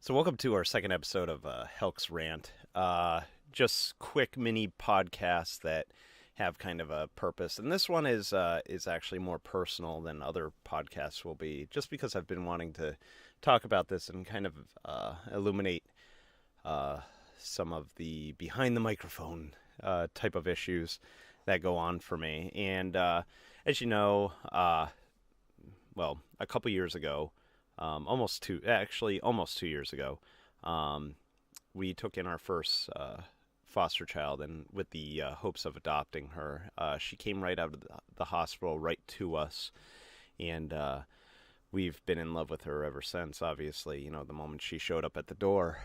So welcome to our second episode of Helk's Rant. Just quick mini podcasts that have kind of a purpose, and this one is actually more personal than other podcasts will be, just because I've been wanting to talk about this and kind of illuminate uh, some of the behind the microphone type of issues that go on for me. And as you know, a couple years ago, almost 2 years ago, um, we took in our first foster child, and with the hopes of adopting her. She came right out of the hospital right to us, and we've been in love with her ever since. Obviously, the moment she showed up at the door.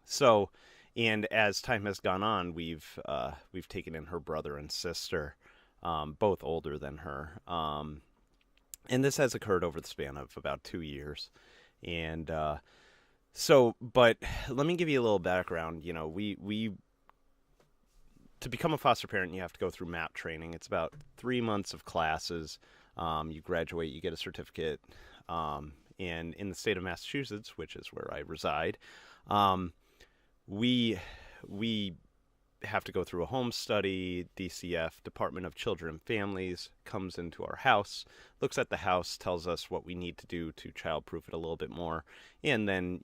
So, and as time has gone on, we've taken in her brother and sister, both older than her. And this has occurred over the span of about 2 years. And but let me give you a little background. We to become a foster parent, you have to go through MAP training. It's about 3 months of classes. You graduate, you get a certificate. And in the state of Massachusetts, which is where I reside, we we have to go through a home study. DCF, Department of Children and Families, comes into our house, looks at the house, tells us what we need to do to childproof it a little bit more, and then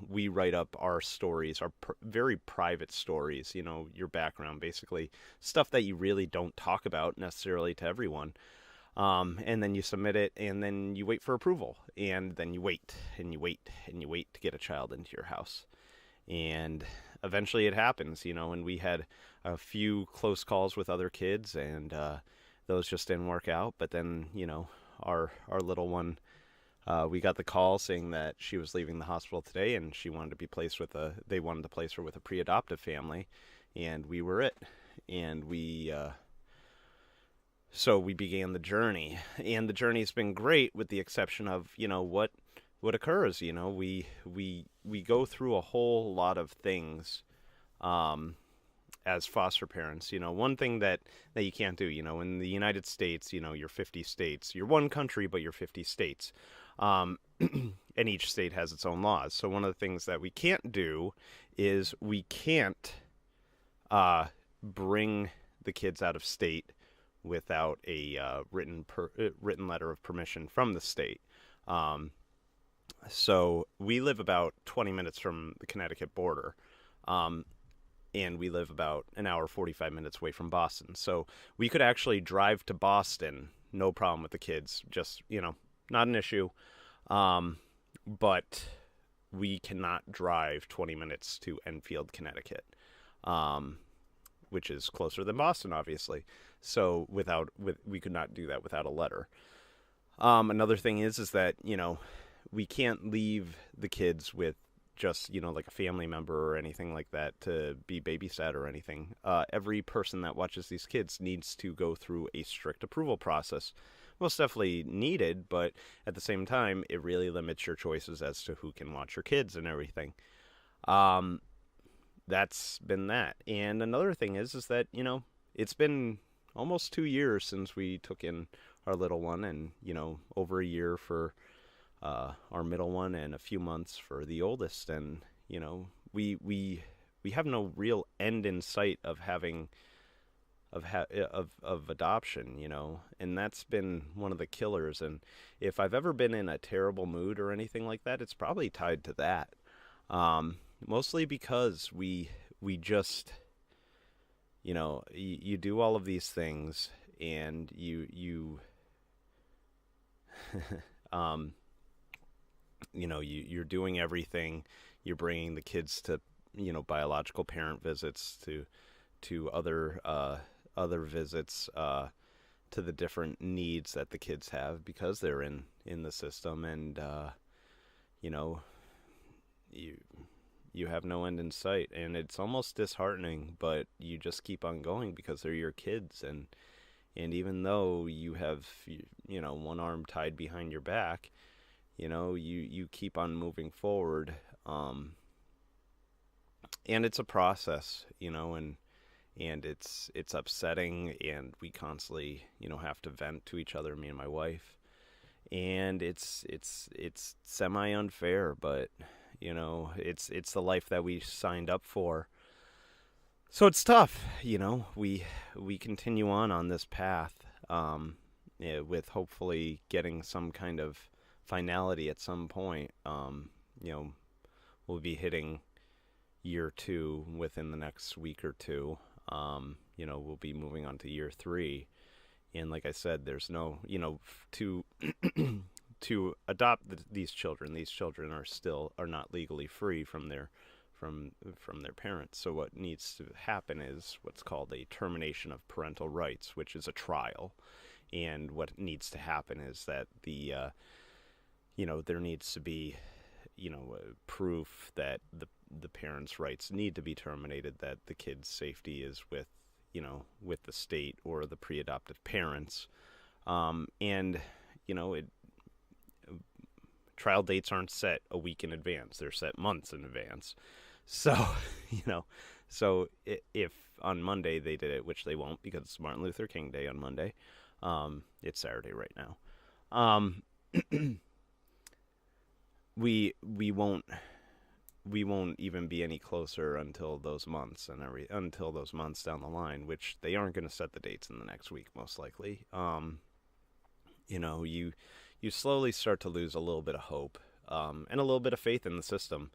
we write up our stories, our very private stories. Your background, basically stuff that you really don't talk about necessarily to everyone. And then you submit it, and then you wait for approval, and then you wait and you wait and you wait to get a child into your house. And eventually it happens, and we had a few close calls with other kids, and those just didn't work out. But then, our little one, we got the call saying that she was leaving the hospital today, and she wanted to be placed with they wanted to place her with a pre-adoptive family, and we were it. And so we began the journey, and the journey's been great, with the exception of, what occurs. We go through a whole lot of things as foster parents. One thing that you can't do, in the United States, you're 50 states. You're one country, but you're 50 states. And each state has its own laws. So one of the things that we can't do is we can't bring the kids out of state without a written letter of permission from the state. So we live about 20 minutes from the Connecticut border, and we live about an hour, 45 minutes away from Boston. So we could actually drive to Boston, no problem with the kids, just, not an issue. But we cannot drive 20 minutes to Enfield, Connecticut, which is closer than Boston, obviously. So we could not do that without a letter. Another thing is that, we can't leave the kids with just, like a family member or anything like that to be babysat or anything. Every person that watches these kids needs to go through a strict approval process. Most definitely needed, but at the same time, it really limits your choices as to who can watch your kids and everything. That's been that. And another thing is that, it's been almost 2 years since we took in our little one, and, over a year for our middle one, and a few months for the oldest. And we have no real end in sight of having of adoption, and that's been one of the killers. And if I've ever been in a terrible mood or anything like that, it's probably tied to that. Mostly because we just, you do all of these things, and you you're doing everything. You're bringing the kids to, biological parent visits, to other visits, to the different needs that the kids have because they're in the system. And you have no end in sight, and it's almost disheartening, but you just keep on going because they're your kids. And even though you have, one arm tied behind your back, you keep on moving forward. And it's a process, and it's upsetting, and we constantly, have to vent to each other, me and my wife. and it's semi unfair, but it's the life that we signed up for. So it's tough, we continue on this path, with hopefully getting some kind of finality at some point. We'll be hitting year 2 within the next week or two. We'll be moving on to year 3. And like I said, there's no, to to adopt these children. These children are not legally free from their parents. So what needs to happen is what's called a termination of parental rights, which is a trial. And what needs to happen is that there needs to be, proof that the parents' rights need to be terminated, that the kid's safety is with the state or the pre-adoptive parents. Trial dates aren't set a week in advance. They're set months in advance. So, if on Monday they did it, which they won't because it's Martin Luther King Day on Monday. It's Saturday right now. We won't even be any closer until those months down the line, which they aren't going to set the dates in the next week, most likely. You slowly start to lose a little bit of hope, and a little bit of faith in the system.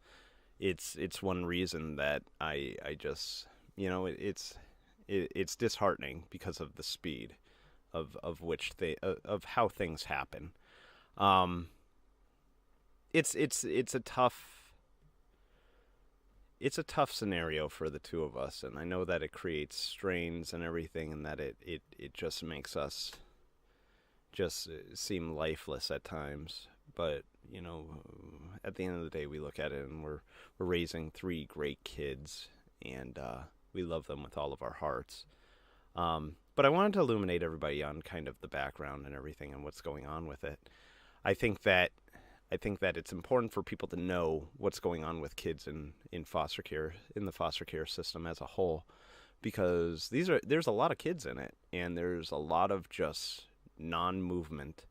It's one reason that I just, it's disheartening because of the speed of which of how things happen. It's a tough scenario for the two of us, and I know that it creates strains and everything, and that it just makes us just seem lifeless at times. But at the end of the day, we look at it and we're raising 3 great kids, and we love them with all of our hearts. But I wanted to illuminate everybody on kind of the background and everything and what's going on with it. I think that it's important for people to know what's going on with kids in foster care, in the foster care system as a whole, because there's a lot of kids in it, and there's a lot of just non-movement,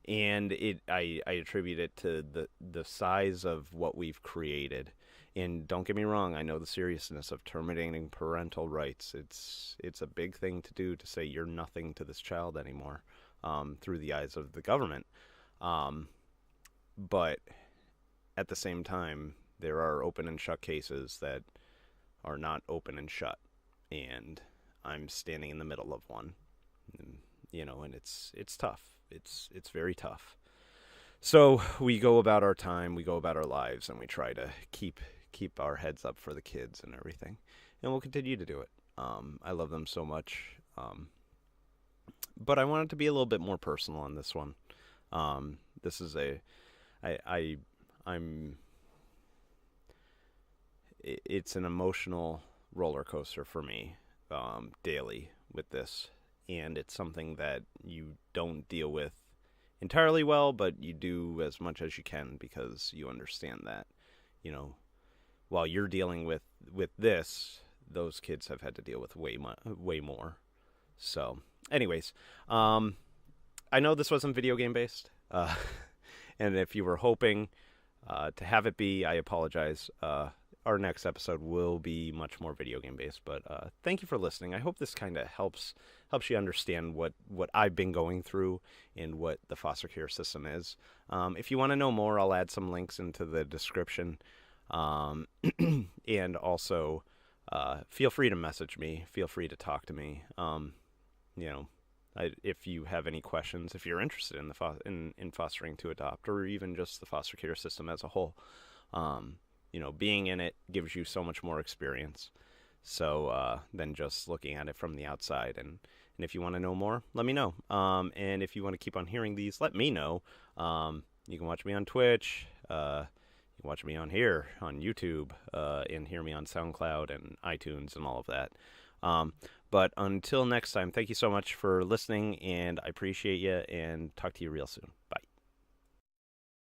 and I attribute it to the size of what we've created. And don't get me wrong, I know the seriousness of terminating parental rights. It's a big thing to do, to say you're nothing to this child anymore, through the eyes of the government. But at the same time, there are open and shut cases that are not open and shut, and I'm standing in the middle of one. And it's tough. It's very tough. So we go about our time, we go about our lives, and we try to keep our heads up for the kids and everything, and we'll continue to do it. I love them so much, but I wanted to be a little bit more personal on this one. This is it's an emotional roller coaster for me, daily with this, and it's something that you don't deal with entirely well, but you do as much as you can, because you understand that, while you're dealing with this, those kids have had to deal with way more. So, anyways, I know this wasn't video game based, and if you were hoping to have it be, I apologize. Our next episode will be much more video game based, but thank you for listening. I hope this kind of helps you understand what I've been going through and what the foster care system is. If you want to know more, I'll add some links into the description. And also, feel free to message me. Feel free to talk to me. If you have any questions, if you're interested in in fostering to adopt, or even just the foster care system as a whole, being in it gives you so much more experience. So than just looking at it from the outside. And if you want to know more, let me know. And if you want to keep on hearing these, let me know. You can watch me on Twitch. You can watch me on here, on YouTube, and hear me on SoundCloud and iTunes and all of that. But until next time, thank you so much for listening, and I appreciate you, and talk to you real soon. Bye.